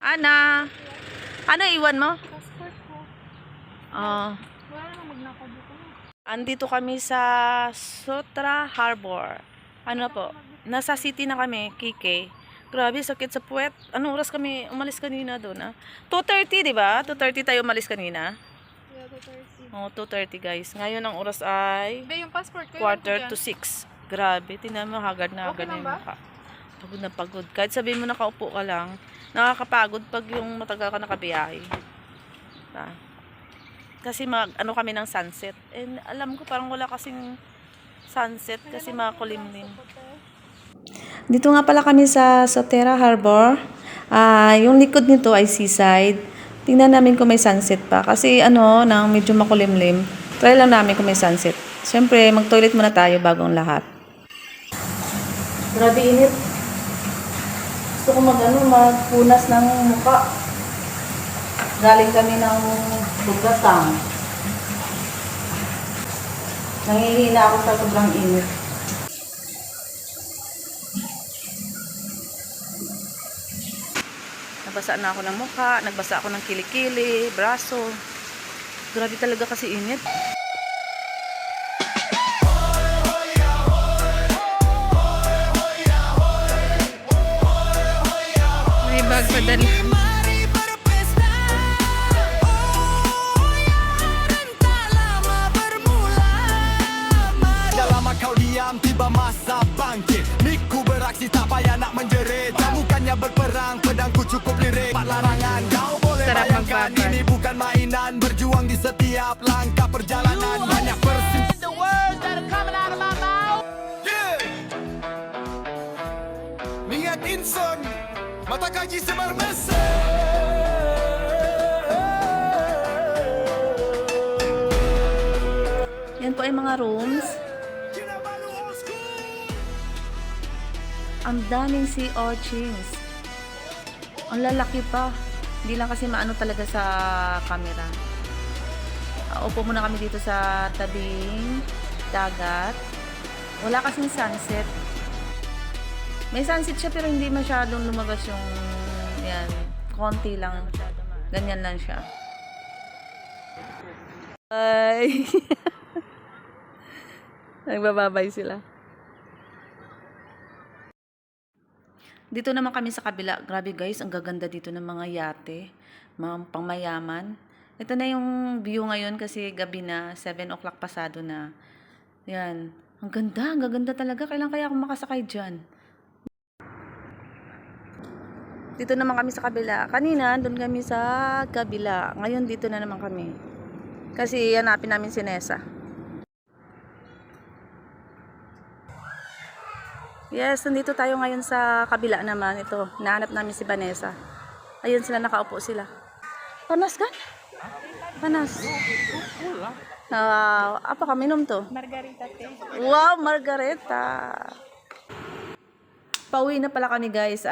Ana, ano iwan mo? Passport ko. Ah, Wala namang magnakaw dito. andito kami sa Sotra Harbor. Ano po? Nasa city na kami, KK. Grabe, sakit sa puwet. Anong oras kami umalis kanina doon, ah? 2:30, di ba? 2:30 tayo umalis kanina. Yeah, 2:30. Oh, 2:30 guys. Ngayon ang oras ay Be, yung passport ko. quarter to 6. Grabe, tingnan mo, hagad na hagad Okay na lang yung ba? mukha. Pagod na pagod. Kahit sabihin mo nakaupo ka lang, nakakapagod pag yung matagal ka nakabiyahe. Ah. Kasi ano kami ng sunset. And alam ko parang wala kasing sunset kasi makulimlim. Dito nga pala kami sa Sotera Harbor. Yung likod nito ay seaside. Tingnan namin kung may sunset pa. Kasi nang medyo makulimlim, try lang namin kung may sunset. Siyempre, mag-toilet muna tayo bago ang lahat. Grabe init. Gusto ko magpunas ng mukha. Galing kami ng Bugatang. Nangihina ako sa sobrang init. Nabasa na ako ng mukha, nagbasa ako ng kilikili, braso. Grabe talaga kasi init. May bag pa dali. Kau diam tiba masa bangkit. Miku beraksi tak payah nak menjerit. Bukannya berperang pedangku cukup lirik. Empat larangan kau boleh bayangkan. Ini bukan mainan. Berjuang di setiap langkah perjalanan. Banyak persimpangan. The words that are coming out of my mouth. Yeah. Niat insan mata kaji semar mesra. Yan po ay mga rooms. Ang daming sea urchins. Ang lalaki pa. Hindi lang kasi maano talaga sa camera. Upo muna kami dito sa tabing dagat. Wala kasing sunset. May sunset siya pero hindi masyadong lumabas yung yan. Konti lang. Ganyan lang siya. Ay. Nagbababay sila. Dito naman kami sa kabila. Grabe guys, ang gaganda dito ng mga yate. Mga pangmayaman. Ito na yung view ngayon kasi gabi na. 7 o'clock pasado na. Yan. Ang gaganda talaga. Kailan kaya ako makasakay dyan? Dito naman kami sa kabila. Kanina, doon kami sa kabila. Ngayon, dito na naman kami. Kasi hanapin namin si Nessa. Yes, nandito tayo ngayon sa kabila naman. Ito, nahanap namin si Vanessa. Ayun sila, nakaupo sila. Panas ka? Panas. Apa ka, minom to? Margarita te. Wow, margareta. Pauwi na pala kami guys.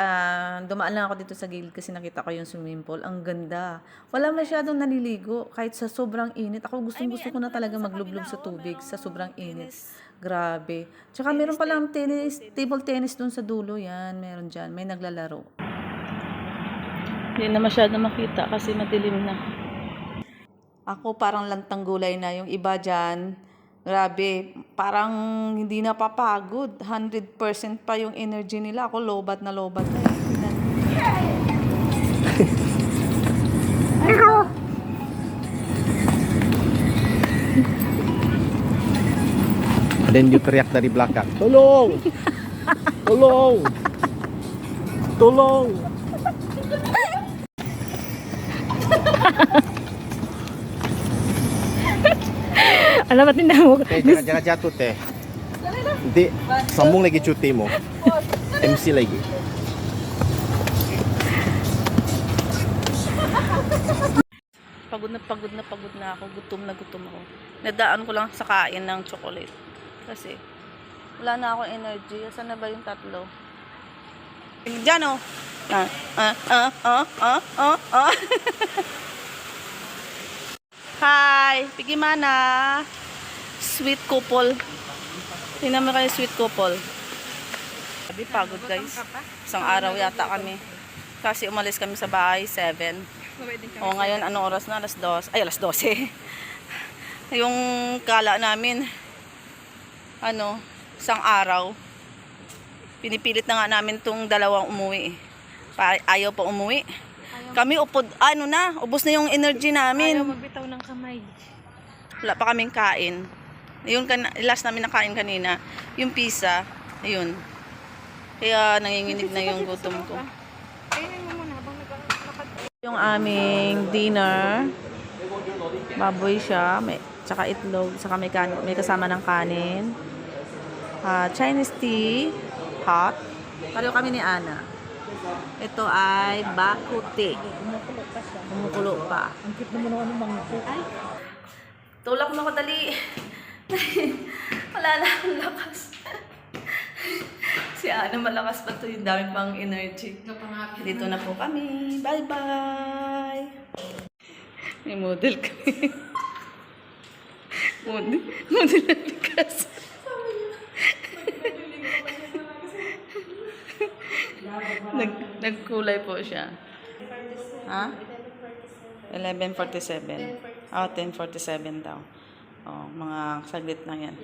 Dumaan lang ako dito sa gilid kasi nakita ko yung swimming pool. Ang ganda. Wala masyadong naliligo. Kahit sa sobrang init. Ako gusto ko na talaga maglublob sa tubig sa sobrang init. Grabe. Tsaka meron palang table tennis dun sa dulo. Yan, meron dyan. May naglalaro. Hindi na masyado makita kasi madilim na. Ako parang lantang gulay na. Yung iba dyan, grabe, parang hindi na papagod. 100% pa yung energy nila. Ako lobat na lobat na. Dan you teriak dari belakang, tolong, tolong, tolong. Alam mo, tinda mo. Jangan jatuh teh. Nanti sambung lagi cuti mo. MC lagi. Pagod na ako. Gutom ako. Nadaan ko lang sa kain ng chocolate. Kasi wala na akong energy. Saan na ba yung tatlo? Diyan oh. Hi! Pigimana! Sweet couple. Tingnan mo kayo, sweet couple. Sabi, pagod guys. Isang araw yata kami. Kasi umalis kami sa bahay 7. O ngayon, anong oras na? Alas 2. Ay, alas 12. Yung kala namin, isang araw. Pinipilit na nga namin tong dalawang umuwi. Ayaw pa umuwi. Kami ubos na yung energy namin. Ayaw magbitaw ng kamay. Wala pa kaming kain. Yung last namin nakain kanina, yung pizza, ayun. Kaya nanginginig na yung gutom ko. Kainin mo muna habang naglalakad. Yung aming dinner, baboy siya, tsaka itlog, tsaka may kasama ng kanin. Chinese tea, hot. Pareho kami ni Ana. Ito ay bakute. Kumukulo pa. Ang cute naman ng anong mangko. Ay, tulak mo ko dali. Wala na akong lakas. Si Ana malakas pa to, yung dami pang energy. Dito na po kami. Bye-bye! May model kami. model na likas. Nagkulay po siya. Ha? 11:47. 10:47 daw. Mga saglit lang yan.